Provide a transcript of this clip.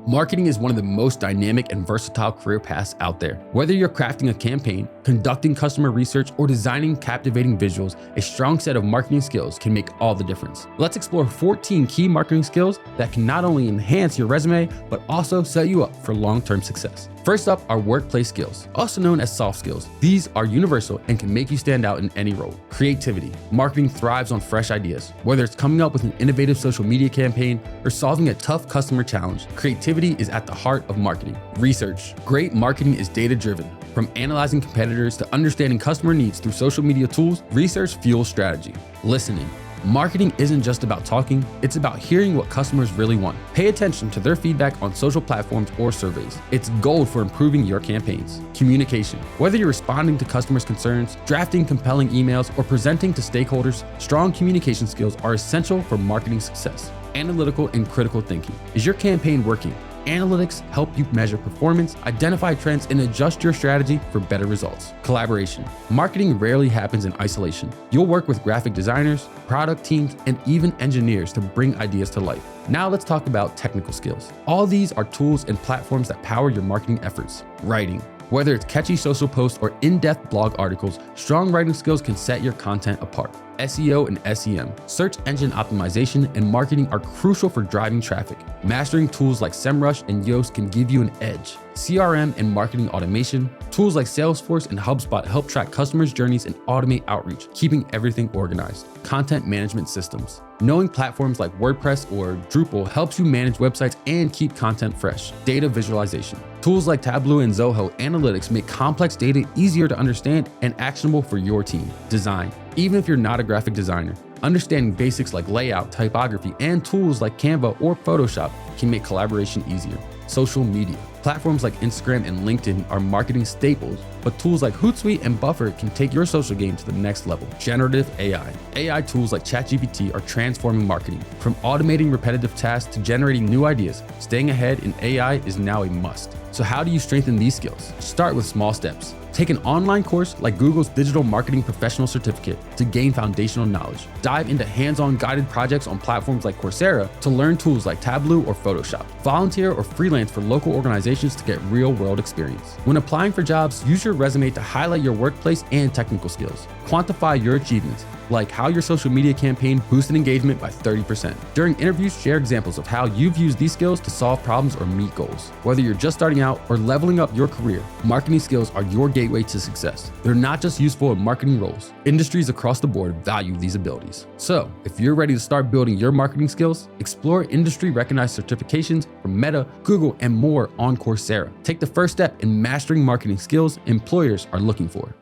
Marketing is one of the most dynamic and versatile career paths out there. Whether you're crafting a campaign, conducting customer research, or designing captivating visuals, a strong set of marketing skills can make all the difference. Let's explore 14 key marketing skills that can not only enhance your resume, but also set you up for long-term success. First up are workplace skills, also known as soft skills. These are universal and can make you stand out in any role. Creativity. Marketing thrives on fresh ideas. Whether it's coming up with an innovative social media campaign or solving a tough customer challenge, creativity is at the heart of marketing. Research. Great marketing is data-driven. From analyzing competitors to understanding customer needs through social media tools, research fuels strategy. Listening. Marketing isn't just about talking, it's about hearing what customers really want. Pay attention to their feedback on social platforms or surveys. It's gold for improving your campaigns. Communication. Whether you're responding to customers' concerns, drafting compelling emails, or presenting to stakeholders, strong communication skills are essential for marketing success. Analytical and critical thinking. Is your campaign working? Analytics help you measure performance, identify trends, and adjust your strategy for better results. Collaboration. Marketing rarely happens in isolation. You'll work with graphic designers, product teams, and even engineers to bring ideas to life. Now let's talk about technical skills. All these are tools and platforms that power your marketing efforts. Writing. Whether it's catchy social posts or in-depth blog articles, strong writing skills can set your content apart. SEO and SEM, search engine optimization, and marketing are crucial for driving traffic. Mastering tools like SEMrush and Yoast can give you an edge. CRM and marketing automation, tools like Salesforce and HubSpot help track customers' journeys and automate outreach, keeping everything organized. Content management systems. Knowing platforms like WordPress or Drupal helps you manage websites and keep content fresh. Data visualization. Tools like Tableau and Zoho Analytics make complex data easier to understand and actionable for your team. Design. Even if you're not a graphic designer, understanding basics like layout, typography, and tools like Canva or Photoshop can make collaboration easier. Social media. Platforms like Instagram and LinkedIn are marketing staples, but tools like Hootsuite and Buffer can take your social game to the next level. Generative AI. AI tools like ChatGPT are transforming marketing. From automating repetitive tasks to generating new ideas, staying ahead in AI is now a must. So how do you strengthen these skills? Start with small steps. Take an online course like Google's Digital Marketing Professional Certificate to gain foundational knowledge. Dive into hands-on guided projects on platforms like Coursera to learn tools like Tableau or Photoshop. Volunteer or freelance for local organizations to get real-world experience. When applying for jobs, use your resume to highlight your workplace and technical skills. Quantify your achievements, like how your social media campaign boosted engagement by 30%. During interviews, share examples of how you've used these skills to solve problems or meet goals. Whether you're just starting out or leveling up your career, marketing skills are your gateway to success. They're not just useful in marketing roles. Industries across the board value these abilities. So, if you're ready to start building your marketing skills, explore industry-recognized certifications from Meta, Google, and more on Coursera. Take the first step in mastering marketing skills employers are looking for.